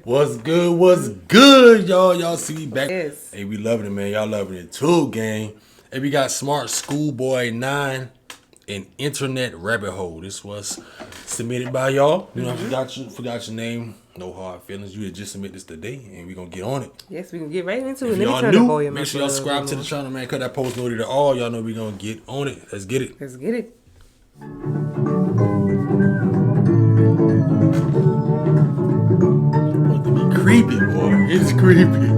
What's good? What's good, y'all? Y'all see me back? Yes. Hey, we loving it, man. Y'all loving it too, gang. Hey, we got smartschoolboy9 and internet rabbit hole. This was submitted by y'all. You know, I forgot your name. No hard feelings. You had just submitted this today, and we gonna get on it. Yes, we can get right into it. If y'all new, make sure y'all subscribe to the channel, man. Cut that post noted to all. Y'all know we gonna get on it. Let's get it. Let's get it. Creepy, boy. It's creepy.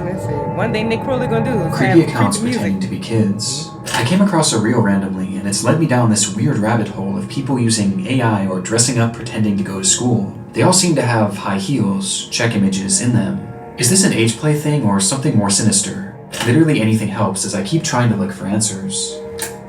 Let's see. One thing Nick Crowley gonna do is Creepy have accounts creepy pretending music. to be kids. I came across a reel randomly, and it's led me down this weird rabbit hole of people using AI or dressing up pretending to go to school. They all seem to have high heels, check images in them. Is this an age play thing or something more sinister? Literally anything helps as I keep trying to look for answers.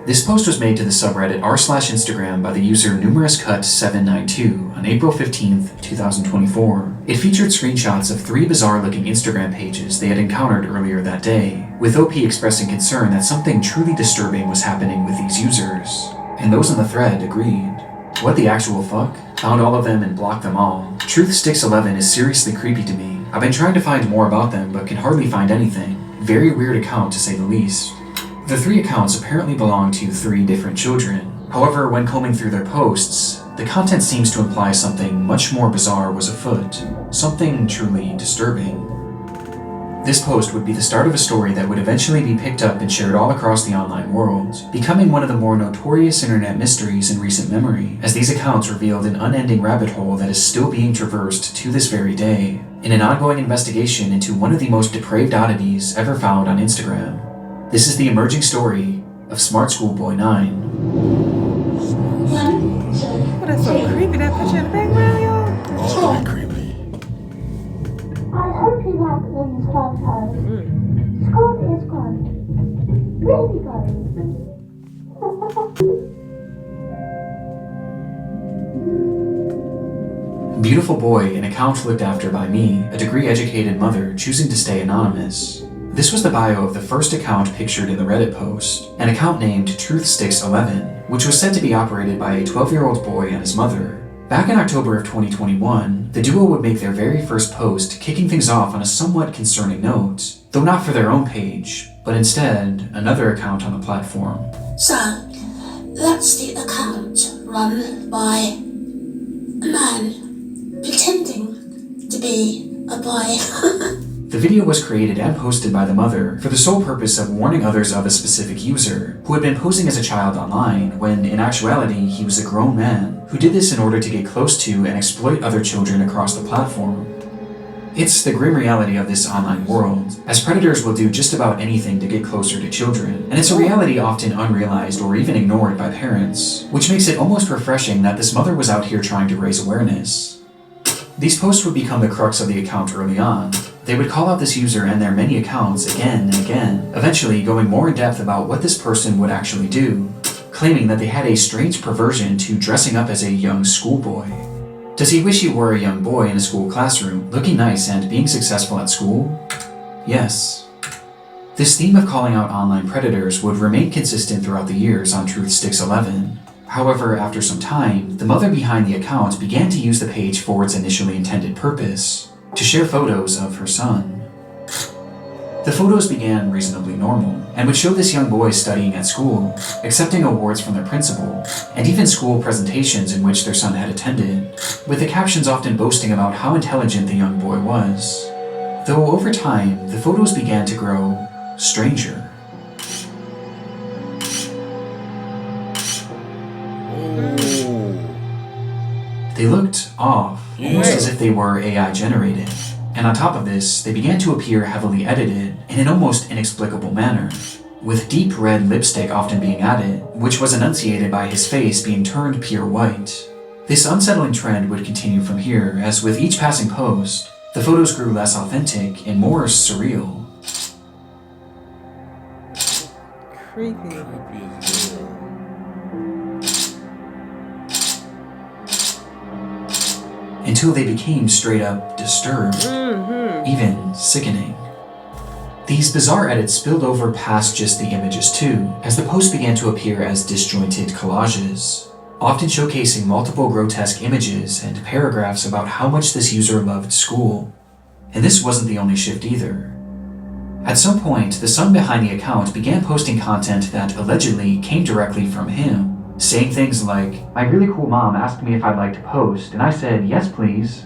This post was made to the subreddit r/Instagram by the user numerouscut792 on April 15th, 2024. It featured screenshots of 3 bizarre-looking Instagram pages they had encountered earlier that day, with OP expressing concern that something truly disturbing was happening with these users. And those in the thread agreed. What the actual fuck? Found all of them and blocked them all. Truthsticks11 is seriously creepy to me. I've been trying to find more about them but can hardly find anything. Very weird account to say the least. The 3 accounts apparently belong to 3 different children. However, when combing through their posts, the content seems to imply something much more bizarre was afoot. Something truly disturbing. This post would be the start of a story that would eventually be picked up and shared all across the online world, becoming one of the more notorious internet mysteries in recent memory, as these accounts revealed an unending rabbit hole that is still being traversed to this very day, in an ongoing investigation into one of the most depraved oddities ever found on Instagram. This is the emerging story of smartschoolboy9. Oh, that's so creepy. That picture in the background, y'all. Oh, creepy. I hope you like these photos. School is good. Really good. Beautiful boy, an account looked after by me, a degree-educated mother choosing to stay anonymous. This was the bio of the first account pictured in the Reddit post, an account named Truthsticks11, which was said to be operated by a 12-year-old boy and his mother. Back in October of 2021, the duo would make their very first post, kicking things off on a somewhat concerning note, though not for their own page, but instead another account on the platform. So, that's the account run by a man pretending to be a boy. The video was created and posted by the mother for the sole purpose of warning others of a specific user who had been posing as a child online when, in actuality, he was a grown man who did this in order to get close to and exploit other children across the platform. It's the grim reality of this online world, as predators will do just about anything to get closer to children, and it's a reality often unrealized or even ignored by parents, which makes it almost refreshing that this mother was out here trying to raise awareness. These posts would become the crux of the account early on. They would call out this user and their many accounts again and again, eventually going more in depth about what this person would actually do, claiming that they had a strange perversion to dressing up as a young schoolboy. Does he wish he were a young boy in a school classroom, looking nice and being successful at school? Yes. This theme of calling out online predators would remain consistent throughout the years on Truthsticks11. However, after some time, the mother behind the account began to use the page for its initially intended purpose, to share photos of her son. The photos began reasonably normal, and would show this young boy studying at school, accepting awards from their principal, and even school presentations in which their son had attended, with the captions often boasting about how intelligent the young boy was. Though over time, the photos began to grow stranger. They looked off, almost as if they were AI generated. And on top of this, they began to appear heavily edited in an almost inexplicable manner, with deep red lipstick often being added, which was enunciated by his face being turned pure white. This unsettling trend would continue from here, as with each passing post, the photos grew less authentic and more surreal. Creepy. Until they became straight up disturbed, even sickening. These bizarre edits spilled over past just the images too, as the posts began to appear as disjointed collages. often showcasing multiple grotesque images and paragraphs about how much this user loved school. And this wasn't the only shift either. At some point, the son behind the account began posting content that allegedly came directly from him, saying things like, "My really cool mom asked me if I'd like to post, and I said, yes please."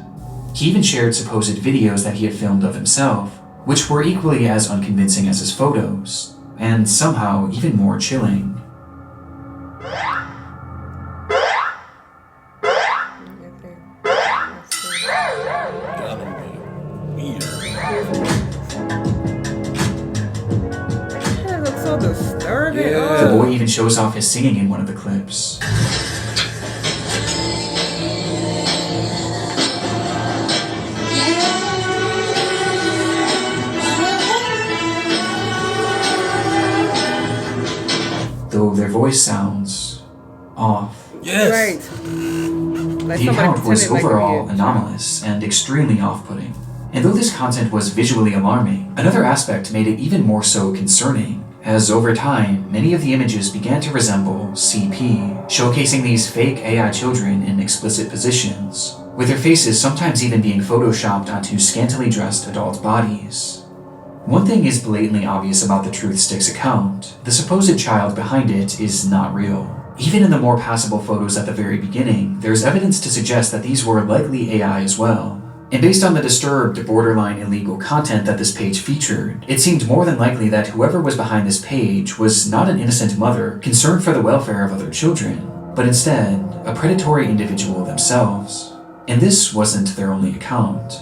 He even shared supposed videos that he had filmed of himself, which were equally as unconvincing as his photos, and somehow even more chilling. That looks so disturbing. Yeah. The boy even shows off his singing in one of the clips. Though their voice sounds off. Yes. Right. Like The somebody account was pretending like overall a anomalous and extremely off-putting. And though this content was visually alarming, another aspect made it even more so concerning, as over time, many of the images began to resemble CP, showcasing these fake AI children in explicit positions, with their faces sometimes even being photoshopped onto scantily dressed adult bodies. One thing is blatantly obvious about the Truth Sticks account: the supposed child behind it is not real. Even in the more passable photos at the very beginning, there's evidence to suggest that these were likely AI as well. And based on the disturbed, borderline illegal content that this page featured, it seemed more than likely that whoever was behind this page was not an innocent mother concerned for the welfare of other children, but instead, a predatory individual themselves. And this wasn't their only account.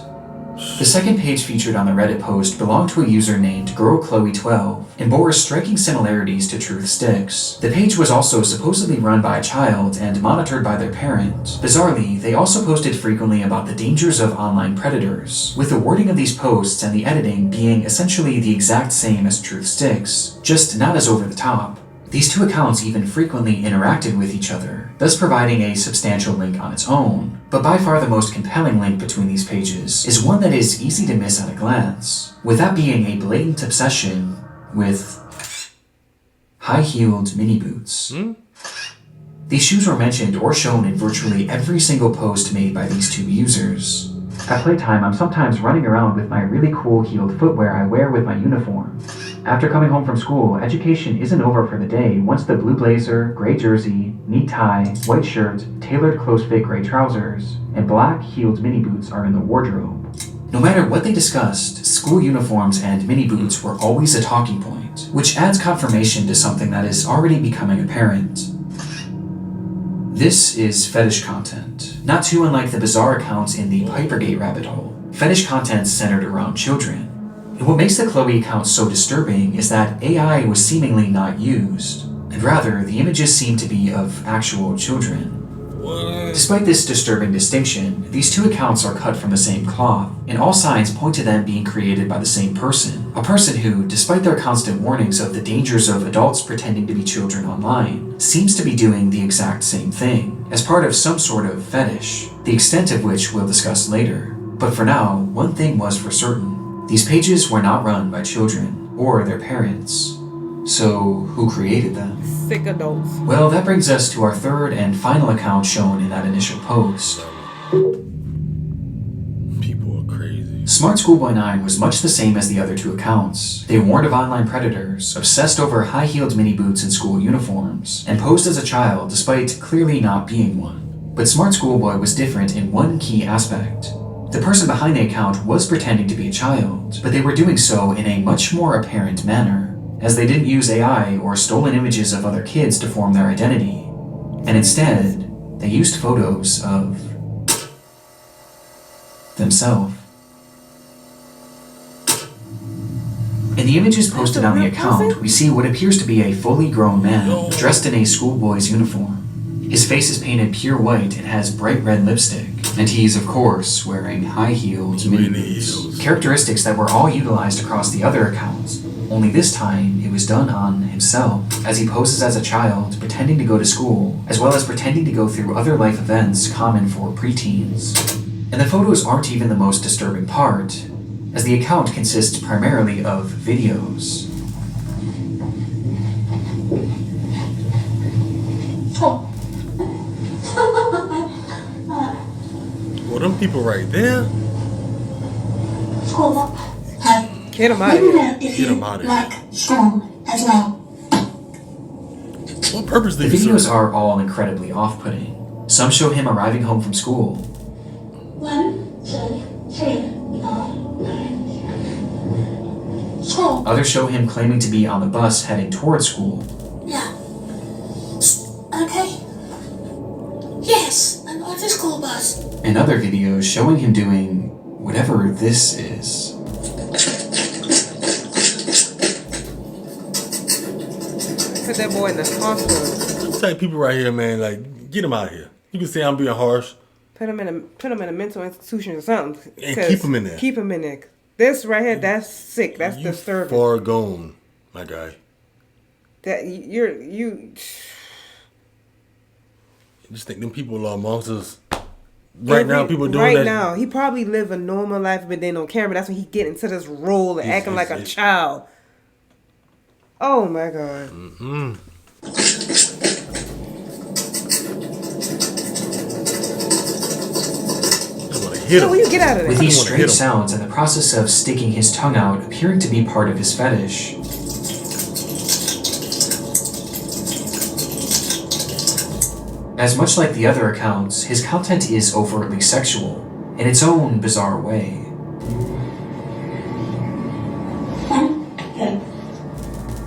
The second page featured on the Reddit post belonged to a user named khloe12 and bore striking similarities to Truth Sticks. The page was also supposedly run by a child and monitored by their parent. Bizarrely, they also posted frequently about the dangers of online predators, with the wording of these posts and the editing being essentially the exact same as Truth Sticks, just not as over the top. These two accounts even frequently interacted with each other, thus providing a substantial link on its own. But by far the most compelling link between these pages is one that is easy to miss at a glance, with that being a blatant obsession with high-heeled mini boots. These shoes were mentioned or shown in virtually every single post made by these two users. At playtime, I'm sometimes running around with my really cool heeled footwear I wear with my uniform. After coming home from school, education isn't over for the day once the blue blazer, gray jersey, neat tie, white shirt, tailored close-fit gray trousers, and black heeled mini boots are in the wardrobe. No matter what they discussed, school uniforms and mini boots were always a talking point, which adds confirmation to something that is already becoming apparent. This is fetish content, not too unlike the bizarre accounts in the Pipergate rabbit hole. Fetish content centered around children. And what makes the Khloe account so disturbing is that AI was seemingly not used, and rather the images seem to be of actual children. Despite this disturbing distinction, these two accounts are cut from the same cloth, and all signs point to them being created by the same person. A person who, despite their constant warnings of the dangers of adults pretending to be children online, seems to be doing the exact same thing, as part of some sort of fetish, the extent of which we'll discuss later. But for now, one thing was for certain: these pages were not run by children, or their parents. So, who created them? Sick adults. Well, that brings us to our third and final account shown in that initial post. People are crazy. smartschoolboy9 was much the same as the other two accounts. They warned of online predators, obsessed over high-heeled mini boots and school uniforms, and posed as a child despite clearly not being one. But Smart Schoolboy was different in one key aspect. The person behind the account was pretending to be a child, but they were doing so in a much more apparent manner, as they didn't use AI or stolen images of other kids to form their identity, and instead, they used photos of themselves. In the images posted on the account, we see what appears to be a fully grown man, dressed in a schoolboy's uniform. His face is painted pure white and has bright red lipstick, and he's, of course, wearing high-heeled mini boots. Characteristics that were all utilized across the other accounts, only this time it was done on himself, as he poses as a child pretending to go to school, as well as pretending to go through other life events common for preteens. And the photos aren't even the most disturbing part, as the account consists primarily of videos. people right there. School have Get him out of let me here. know if Get you him out of here. like school as well. What purpose do The you videos serve? are all incredibly off-putting. Some show him arriving home from school. 1, 2, 3, 4, 5. School. Others show him claiming to be on the bus heading towards school. Yeah. Okay. Yes, I'm on the school bus. And other videos showing him doing whatever this is. Put that boy in the hospital. This type of people right here, man, like, get them out of here. You can say I'm being harsh. Put him in a mental institution or something. And 'Cause keep him in there. Keep him in there. This right here, that's sick. That's You disturbing. far gone, my guy. That you. Just think them people are amongst us. Right now, people doing right that. now, he probably live a normal life, but then on camera, that's when he get into this role and acting like a child. Oh my god. Hit So him. when you get out of there, With these wanna hit strange him. sounds and the process of sticking his tongue out appearing to be part of his fetish. As much like the other accounts, his content is overtly sexual, in its own bizarre way.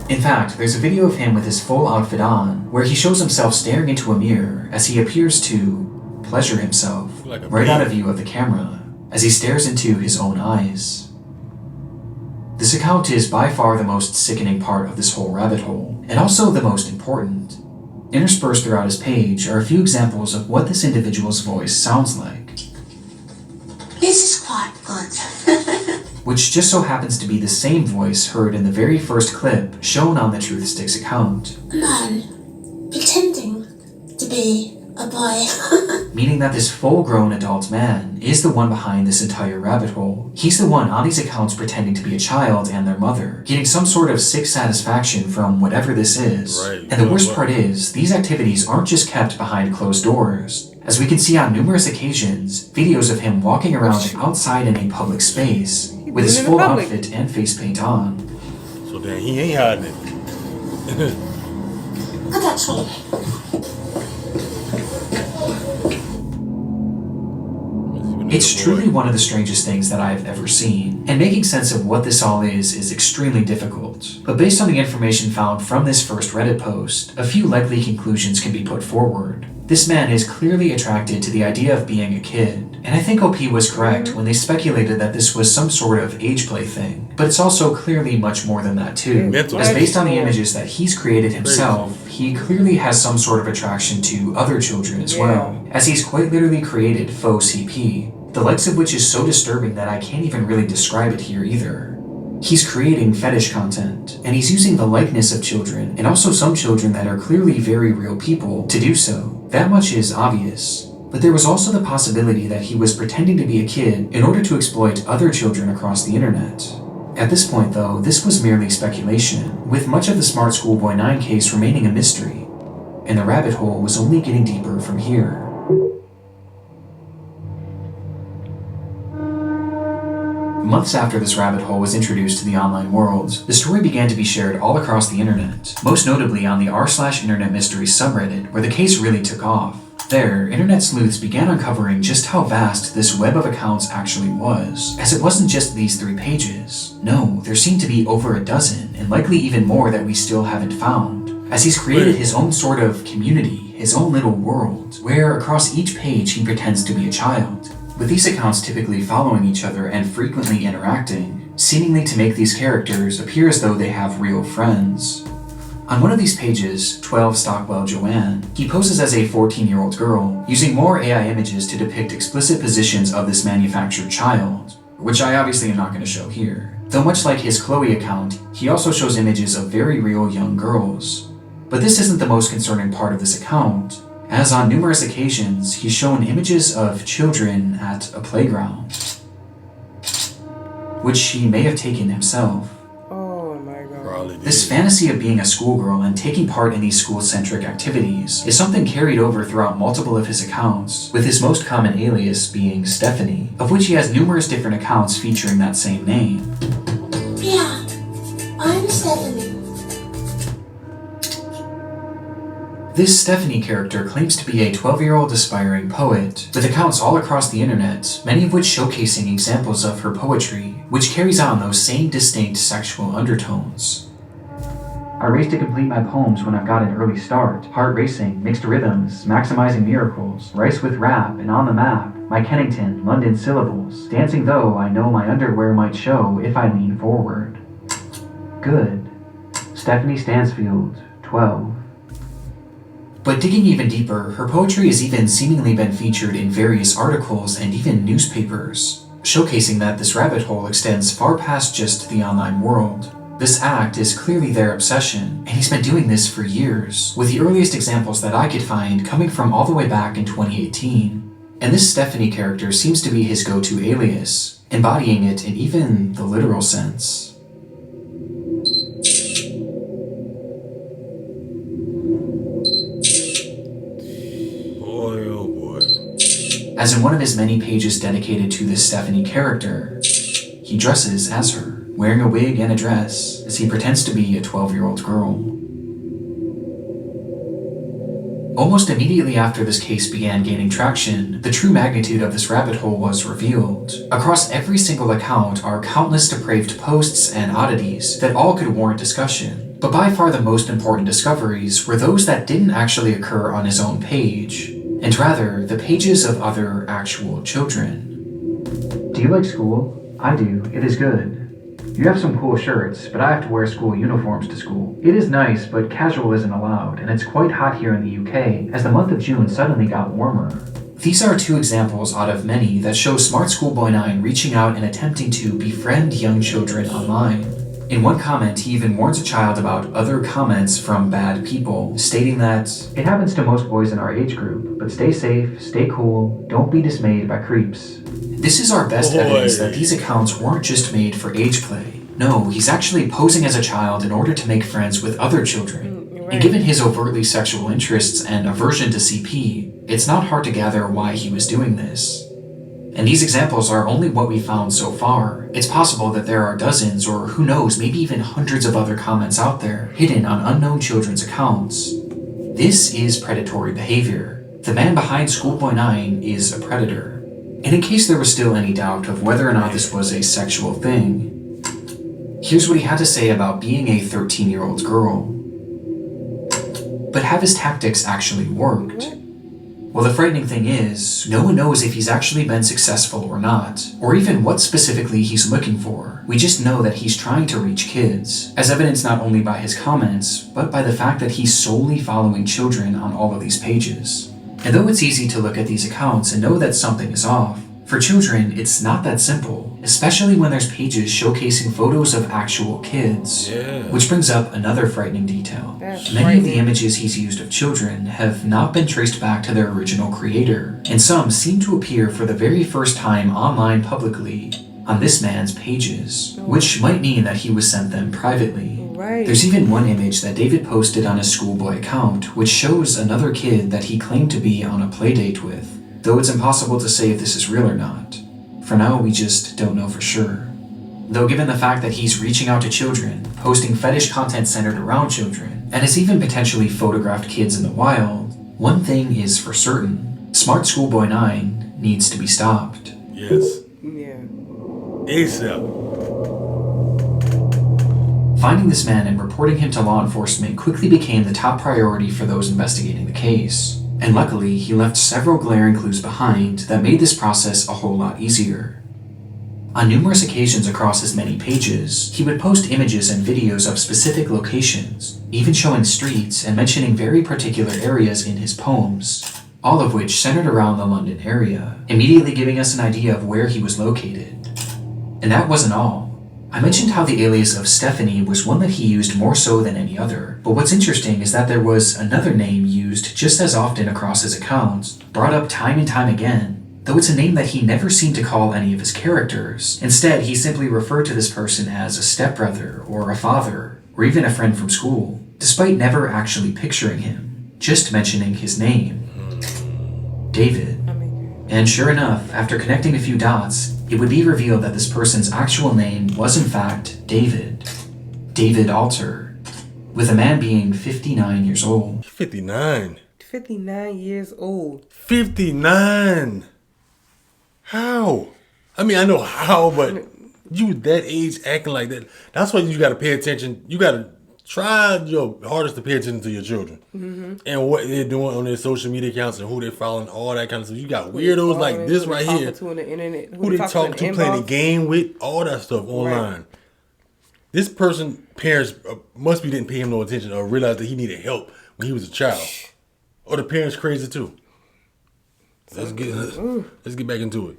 In fact, there's a video of him with his full outfit on, where he shows himself staring into a mirror as he appears to pleasure himself, Like a right out of baby. view of the camera, as he stares into his own eyes. This account is by far the most sickening part of this whole rabbit hole, and also the most important. Interspersed throughout his page are a few examples of what this individual's voice sounds like, This is quite good. which just so happens to be the same voice heard in the very first clip shown on the Truth Sticks account, A man pretending to be a boy. meaning that this full-grown adult man is the one behind this entire rabbit hole. He's the one on these accounts pretending to be a child and their mother, getting some sort of sick satisfaction from whatever this is. Right. And the worst part is, these activities aren't just kept behind closed doors. As we can see on numerous occasions, videos of him walking around outside in a public space, with his doing it in full public. outfit and face paint on. So then he ain't hiding it. And actually, It's truly one of the strangest things that I've ever seen, and making sense of what this all is extremely difficult. But based on the information found from this first Reddit post, a few likely conclusions can be put forward. This man is clearly attracted to the idea of being a kid, and I think OP was correct when they speculated that this was some sort of age play thing, but it's also clearly much more than that too. Mental. As based on the images that he's created himself, he clearly has some sort of attraction to other children as well, as he's quite literally created faux CP, the likes of which is so disturbing that I can't even really describe it here either. He's creating fetish content, and he's using the likeness of children, and also some children that are clearly very real people, to do so. That much is obvious. But there was also the possibility that he was pretending to be a kid in order to exploit other children across the internet. At this point though, this was merely speculation, with much of the smartschoolboy9 case remaining a mystery, and the rabbit hole was only getting deeper from here. Months after this rabbit hole was introduced to the online world, the story began to be shared all across the internet, most notably on the r/internet mysteries subreddit, where the case really took off. There, internet sleuths began uncovering just how vast this web of accounts actually was, as it wasn't just these 3 pages. No, there seemed to be over a dozen, and likely even more that we still haven't found, as he's created his own sort of community, his own little world, where across each page he pretends to be a child, with these accounts typically following each other and frequently interacting, seemingly to make these characters appear as though they have real friends. On one of these pages, 12 Stockwell Joanne, he poses as a 14-year-old girl, using more AI images to depict explicit positions of this manufactured child, which I obviously am not going to show here. Though much like his khloe account, he also shows images of very real young girls. But this isn't the most concerning part of this account, as on numerous occasions he's shown images of children at a playground, which he may have taken himself. oh my god. Probably This fantasy of being a schoolgirl and taking part in these school-centric activities is something carried over throughout multiple of his accounts, with his most common alias being Stephanie, of which he has numerous different accounts featuring that same name. Yeah, I'm Stephanie. This Stephanie character claims to be a 12-year-old aspiring poet, with accounts all across the internet, many of which showcasing examples of her poetry, which carries on those same distinct sexual undertones. I race to complete my poems when I've got an early start, heart racing, mixed rhythms, maximizing miracles, rice with rap, and on the map, my Kennington, London syllables, dancing though I know my underwear might show if I lean forward. Good. Stephanie Stansfield, 12. But digging even deeper, her poetry has even seemingly been featured in various articles and even newspapers, showcasing that this rabbit hole extends far past just the online world. This act is clearly their obsession, and he's been doing this for years, with the earliest examples that I could find coming from all the way back in 2018. And this Stephanie character seems to be his go-to alias, embodying it in even the literal sense. Boy, oh boy. As in one of his many pages dedicated to this Stephanie character, he dresses as her, wearing a wig and a dress, as he pretends to be a 12-year-old girl. Almost immediately after this case began gaining traction, the true magnitude of this rabbit hole was revealed. Across every single account are countless depraved posts and oddities that all could warrant discussion, but by far the most important discoveries were those that didn't actually occur on his own page, and rather the pages of other actual children. Do you like school? I do. It is good. You have some cool shirts, but I have to wear school uniforms to school. It is nice, but casual isn't allowed, and it's quite hot here in the UK, as the month of June suddenly got warmer. These are two examples out of many that show smartschoolboy9 reaching out and attempting to befriend young children online. In one comment, he even warns a child about other comments from bad people, stating that, "It happens to most boys in our age group, but stay safe, stay cool, don't be dismayed by creeps." This is our best evidence that these accounts weren't just made for age play. No, he's actually posing as a child in order to make friends with other children. Right. And given his overtly sexual interests and aversion to CP, it's not hard to gather why he was doing this. And these examples are only what we found so far. It's possible that there are dozens, or who knows, maybe even hundreds of other comments out there, hidden on unknown children's accounts. This is predatory behavior. The man behind Schoolboy9 is a predator. And in case there was still any doubt of whether or not this was a sexual thing, here's what he had to say about being a 13-year-old girl. But have his tactics actually worked? Well, the frightening thing is, no one knows if he's actually been successful or not, or even what specifically he's looking for. We just know that he's trying to reach kids, as evidenced not only by his comments, but by the fact that he's solely following children on all of these pages. And though it's easy to look at these accounts and know that something is off, for children, it's not that simple, especially when there's pages showcasing photos of actual kids. Yeah. Which brings up another frightening detail. That's Many of the frightening. images he's used of children have not been traced back to their original creator, and some seem to appear for the very first time online publicly on this man's pages, which might mean that he was sent them privately. Right. There's even one image that David posted on his schoolboy account, which shows another kid that he claimed to be on a playdate with, though it's impossible to say if this is real or not. For now, we just don't know for sure. Though given the fact that he's reaching out to children, posting fetish content centered around children, and has even potentially photographed kids in the wild, one thing is for certain, smartschoolboy9 needs to be stopped. Yes. Yeah. ASAP. Finding this man and reporting him to law enforcement quickly became the top priority for those investigating the case. And luckily, he left several glaring clues behind that made this process a whole lot easier. On numerous occasions across his many pages, he would post images and videos of specific locations, even showing streets and mentioning very particular areas in his poems, all of which centered around the London area, immediately giving us an idea of where he was located. And that wasn't all. I mentioned how the alias of Stephanie was one that he used more so than any other, but what's interesting is that there was another name used just as often across his accounts, brought up time and time again, though it's a name that he never seemed to call any of his characters. Instead, he simply referred to this person as a stepbrother or a father, or even a friend from school, despite never actually picturing him, just mentioning his name, David. And sure enough, after connecting a few dots, it would be revealed that this person's actual name was in fact David. David Alter, with a man being 59 years old. 59. 59 years old. 59. How? I mean, I know how, but you that age acting like that. That's why you got to pay attention. You got to try your hardest to pay attention to your children and what they're doing on their social media accounts and who they're following, all that kind of stuff. You got weirdos like this right here. To on the internet, who they talking to, playing a game with, all that stuff online. Right. This person, parents must be didn't pay him no attention or realize that he needed help when he was a child. Or the parents crazy too. Let's get back into it.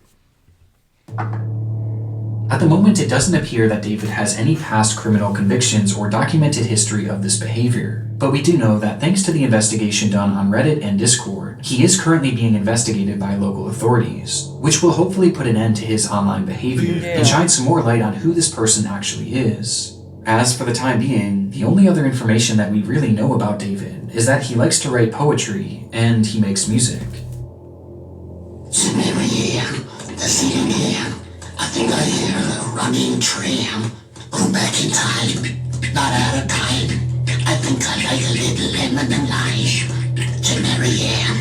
At the moment, it doesn't appear that David has any past criminal convictions or documented history of this behavior, but we do know that thanks to the investigation done on Reddit and Discord, he is currently being investigated by local authorities, which will hopefully put an end to his online behavior and shine some more light on who this person actually is. As for the time being, the only other information that we really know about David is that he likes to write poetry and he makes music. I think I hear a running tram. Go back in time, not out of time. I think I like a little lemon and life. To Marianne,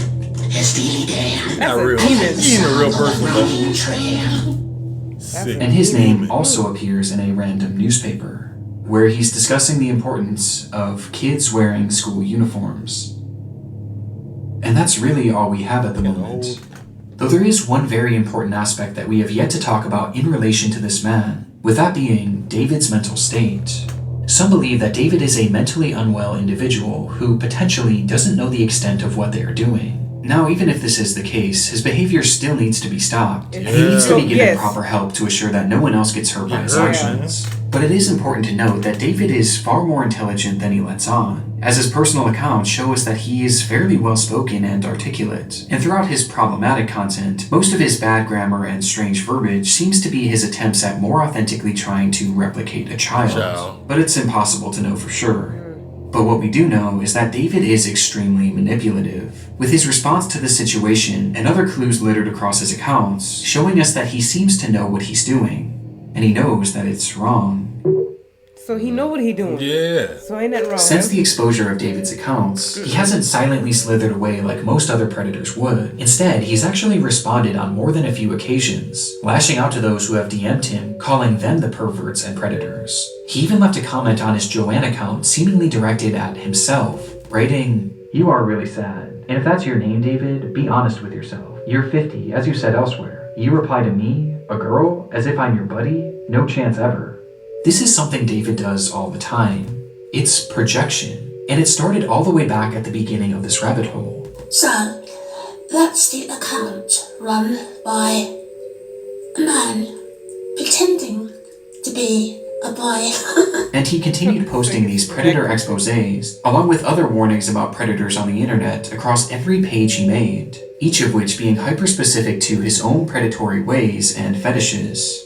Steely Dan. Not real. He ain't a real person. Running tram. And his name also appears in a random newspaper, where he's discussing the importance of kids wearing school uniforms. And that's really all we have at the moment. Though there is one very important aspect that we have yet to talk about in relation to this man, with that being David's mental state. Some believe that David is a mentally unwell individual who potentially doesn't know the extent of what they are doing. Now, even if this is the case, his behavior still needs to be stopped, and he needs to be given proper help to assure that no one else gets hurt by his actions. But it is important to note that David is far more intelligent than he lets on, as his personal accounts show us that he is fairly well-spoken and articulate. And throughout his problematic content, most of his bad grammar and strange verbiage seems to be his attempts at more authentically trying to replicate a child. But it's impossible to know for sure. But what we do know is that David is extremely manipulative, with his response to the situation and other clues littered across his accounts showing us that he seems to know what he's doing, and he knows that it's wrong. So he know what he doing. Yeah. So ain't that wrong. Since the exposure of David's accounts, he hasn't silently slithered away like most other predators would. Instead, he's actually responded on more than a few occasions, lashing out to those who have DM'd him, calling them the perverts and predators. He even left a comment on his Joanne account seemingly directed at himself, writing, "You are really sad. And if that's your name, David, be honest with yourself. You're 50, as you said elsewhere. You reply to me, a girl, as if I'm your buddy? No chance ever." This is something David does all the time. It's projection, and it started all the way back at the beginning of this rabbit hole. So, that's the account run by a man pretending to be a boy. And he continued posting these predator exposés, along with other warnings about predators on the internet across every page he made, each of which being hyper-specific to his own predatory ways and fetishes.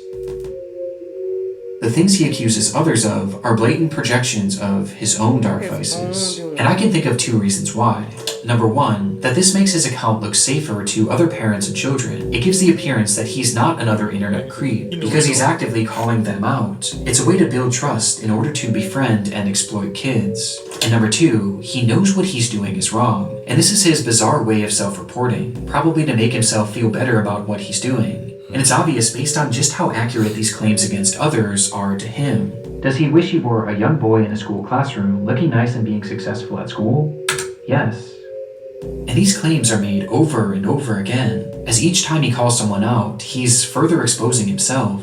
The things he accuses others of are blatant projections of his own dark vices. And I can think of two reasons why. Number one, that this makes his account look safer to other parents and children. It gives the appearance that he's not another internet creep, because he's actively calling them out. It's a way to build trust in order to befriend and exploit kids. And number two, he knows what he's doing is wrong. And this is his bizarre way of self-reporting, probably to make himself feel better about what he's doing. And it's obvious based on just how accurate these claims against others are to him. Does he wish he were a young boy in a school classroom, looking nice and being successful at school? Yes. And these claims are made over and over again, as each time he calls someone out, he's further exposing himself,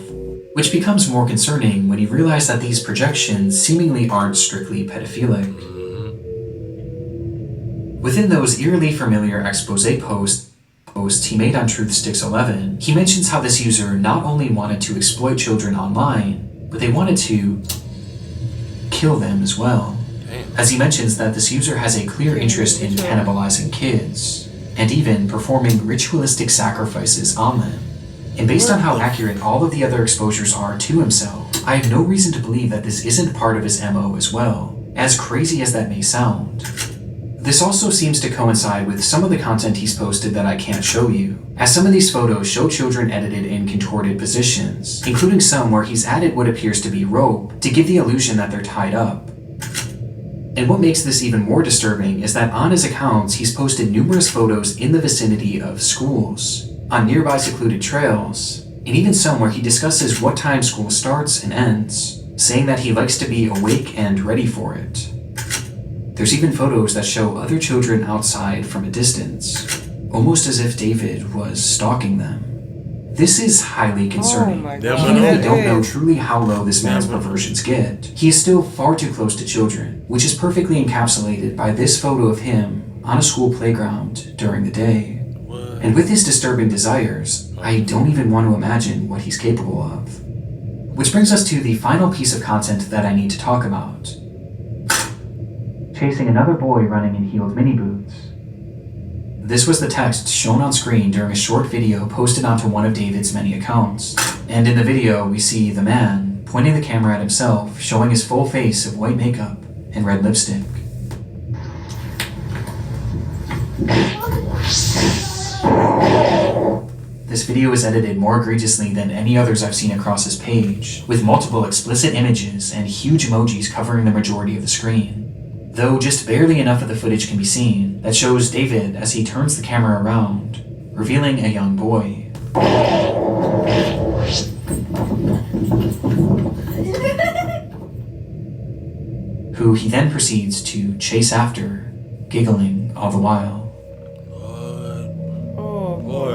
which becomes more concerning when you realize that these projections seemingly aren't strictly pedophilic. Within those eerily familiar expose posts he made on Truthsticks11, he mentions how this user not only wanted to exploit children online, but they wanted to kill them as well. As he mentions that this user has a clear interest in cannibalizing kids, and even performing ritualistic sacrifices on them. And based on how accurate all of the other exposures are to himself, I have no reason to believe that this isn't part of his MO as well, as crazy as that may sound. This also seems to coincide with some of the content he's posted that I can't show you, as some of these photos show children edited in contorted positions, including some where he's added what appears to be rope to give the illusion that they're tied up. And what makes this even more disturbing is that on his accounts he's posted numerous photos in the vicinity of schools, on nearby secluded trails, and even some where he discusses what time school starts and ends, saying that he likes to be awake and ready for it. There's even photos that show other children outside from a distance, almost as if David was stalking them. This is highly concerning. Oh my Even God. if we don't know truly how low this man's perversions get, he is still far too close to children, which is perfectly encapsulated by this photo of him on a school playground during the day. And with his disturbing desires, I don't even want to imagine what he's capable of. Which brings us to the final piece of content that I need to talk about. Chasing another boy running in heeled mini boots. This was the text shown on screen during a short video posted onto one of David's many accounts. And in the video, we see the man pointing the camera at himself, showing his full face of white makeup and red lipstick. This video is edited more egregiously than any others I've seen across his page, with multiple explicit images and huge emojis covering the majority of the screen. Though just barely enough of the footage can be seen that shows David as he turns the camera around, revealing a young boy. Who he then proceeds to chase after, giggling all the while.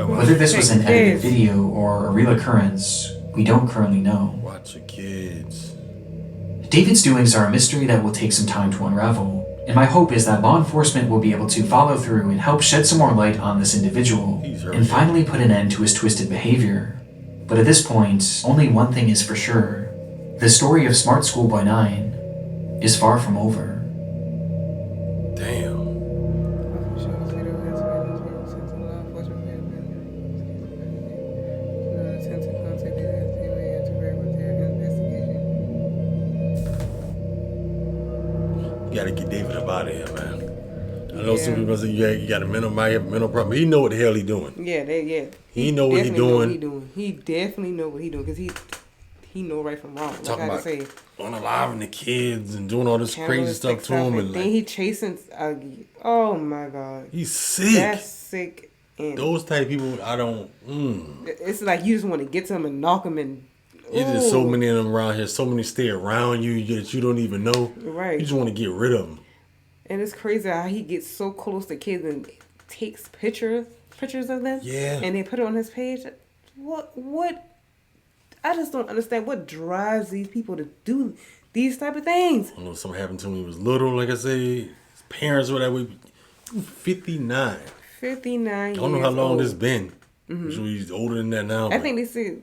Whether this was an edited video or a real occurrence, we don't currently know. Watch your kids. David's doings are a mystery that will take some time to unravel, and my hope is that law enforcement will be able to follow through and help shed some more light on this individual, and finally put an end to his twisted behavior. But at this point, only one thing is for sure. The story of smartschoolboy9 is far from over. Damn. You gotta get David up out of here, man. I know some people say you got a might have a mental problem. He know what the hell he doing. Yeah. He know what he doing. He definitely know what he doing because he know right from wrong. Talking about unaliving the kids and doing all this crazy stuff to him, and then he chasing. Oh my God, he's sick. That's sick. And those type of people, I don't. It's like you just want to get to him and knock him and. There's just so many of them around here. So many stay around you that you don't even know. Right. You just want to get rid of them. And it's crazy how he gets so close to kids and takes pictures of them. Yeah. And they put it on his page. What? I just don't understand what drives these people to do these type of things. I don't know if something happened to him when he was little. Like I say, his parents or whatever. 59. 59. I don't know how long this been. I'm sure he's older than that now. I think they said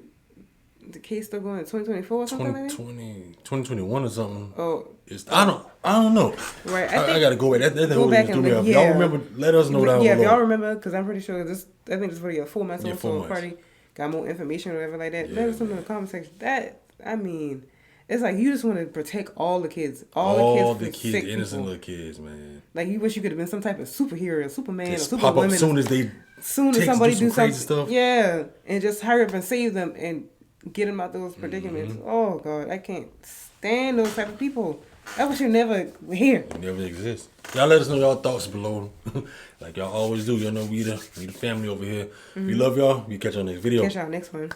the case still going in 2024 or something like that? 2021 or something. Oh. I don't know. Right. I gotta go back. That go back and look. Y'all remember? Let us know down below. Yeah, if y'all remember, because I'm pretty sure this. I think this video 4 months old, so 4 party got more information or whatever like that. Yeah. Let us know in the comment section. It's like you just want to protect all the kids, all the kids, innocent people. Little kids, man. Like you wish you could have been some type of superhero, Superman, just or pop Superwoman. Up soon as somebody do crazy something, stuff. Yeah, and just hurry up and save them and get them out those predicaments. Oh God, I can't stand those type of people. I wish you never were here. You never exist. Y'all let us know y'all thoughts below. Like y'all always do. Y'all know we the family over here. We love y'all. We catch y'all next video. Catch y'all next one.